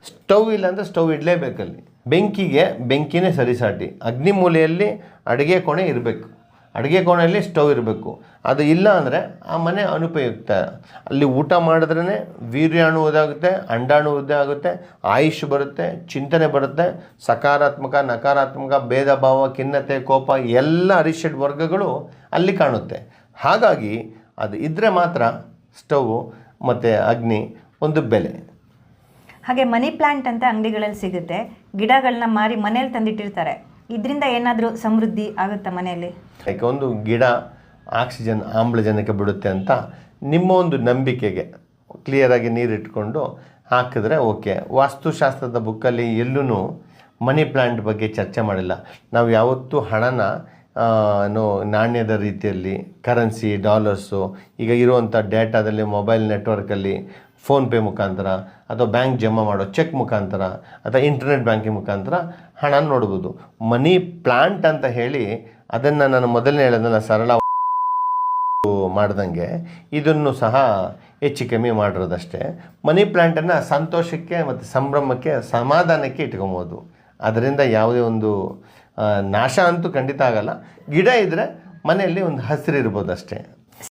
Stove ಇಲ್ಲ ಅಂದರೆ stove ಇಡಲೇಬೇಕಲ್ಲಿ. ಬೆಂಕಿಗೆ ಬೆಂಕಿನೇ ಸರಿಸಾಟಿ. ಅಗ್ನಿಮೂಲೆಯಲ್ಲಿ ಅಡುಗೆ ಕೋಣೆ ಇರಬೇಕು, ಅಡುಗೆ ಕೋಣೆಯಲ್ಲಿ ಸ್ಟವ್ ಇರಬೇಕು. ಅದು ಇಲ್ಲ ಅಂದರೆ ಆ ಮನೆ ಅನುಪಯುಕ್ತ. ಅಲ್ಲಿ ಊಟ ಮಾಡಿದ್ರೇ ವೀರ್ಯಾಣು ಉದಾಗುತ್ತೆ, ಅಂಡಾಣು ಉದ್ದೆ ಆಗುತ್ತೆ, ಆಯುಷ್ ಬರುತ್ತೆ, ಚಿಂತನೆ ಬರುತ್ತೆ, ಸಕಾರಾತ್ಮಕ ನಕಾರಾತ್ಮಕ ಭೇದ ಭಾವ ಖಿನ್ನತೆ ಕೋಪ ಎಲ್ಲ ಅರಿಷಡ್ ವರ್ಗಗಳು ಅಲ್ಲಿ ಕಾಣುತ್ತೆ. ಹಾಗಾಗಿ ಅದು ಇದ್ದರೆ ಮಾತ್ರ ಸ್ಟವ್ ಮತ್ತು ಅಗ್ನಿ ಒಂದು ಬೆಲೆ. ಹಾಗೆ ಮನಿ ಪ್ಲ್ಯಾಂಟ್ ಅಂತ ಅಂಗಡಿಗಳಲ್ಲಿ ಸಿಗುತ್ತೆ, ಗಿಡಗಳನ್ನ ಮಾರಿ ಮನೇಲಿ ತಂದಿಟ್ಟಿರ್ತಾರೆ. ಇದರಿಂದ ಏನಾದರೂ ಸಮೃದ್ಧಿ ಆಗುತ್ತಾ ಮನೆಯಲ್ಲಿ? ಯಾಕೆ ಒಂದು ಗಿಡ ಆಕ್ಸಿಜನ್ ಆಮ್ಲಜನಕ ಬಿಡುತ್ತೆ ಅಂತ ನಿಮ್ಮ ಒಂದು ನಂಬಿಕೆಗೆ ಕ್ಲಿಯರಾಗಿ ನೀರಿಟ್ಕೊಂಡು ಹಾಕಿದ್ರೆ ಓಕೆ. ವಾಸ್ತುಶಾಸ್ತ್ರದ ಬುಕ್ಕಲ್ಲಿ ಎಲ್ಲೂ ಮನಿ ಪ್ಲ್ಯಾಂಟ್ ಬಗ್ಗೆ ಚರ್ಚೆ ಮಾಡಿಲ್ಲ. ನಾವು ಯಾವತ್ತೂ ಹಣನ ನಾಣ್ಯದ ರೀತಿಯಲ್ಲಿ ಕರೆನ್ಸಿ ಡಾಲರ್ಸು ಈಗ ಇರುವಂಥ ಡೇಟಾದಲ್ಲಿ ಮೊಬೈಲ್ ನೆಟ್ವರ್ಕಲ್ಲಿ ಫೋನ್ಪೇ ಮುಖಾಂತರ ಅಥವಾ ಬ್ಯಾಂಕ್ ಜಮಾ ಮಾಡೋ ಚೆಕ್ ಮುಖಾಂತರ ಅಥವಾ ಇಂಟರ್ನೆಟ್ ಬ್ಯಾಂಕಿಂಗ್ ಮುಖಾಂತರ ಹಣ ನೋಡ್ಬೋದು. ಮನಿ ಪ್ಲ್ಯಾಂಟ್ ಅಂತ ಹೇಳಿ ಅದನ್ನು ನಾನು ಮೊದಲನೇ ಹೇಳೋದನ್ನು ಸರಳ ಮಾಡ್ದಂಗೆ ಇದನ್ನು ಸಹ ಹೆಚ್ಚು ಕಮ್ಮಿ ಮಾಡಿರೋದಷ್ಟೇ. ಮನಿ ಪ್ಲ್ಯಾಂಟನ್ನು ಸಂತೋಷಕ್ಕೆ ಮತ್ತು ಸಂಭ್ರಮಕ್ಕೆ ಸಮಾಧಾನಕ್ಕೆ ಇಟ್ಕೊಬೋದು. ಅದರಿಂದ ಯಾವುದೇ ಒಂದು ನಾಶ ಅಂತೂ ಖಂಡಿತ ಆಗಲ್ಲ. ಗಿಡ ಇದ್ದರೆ ಮನೆಯಲ್ಲಿ ಒಂದು ಹಸಿರು ಇರ್ಬೋದು ಅಷ್ಟೇ.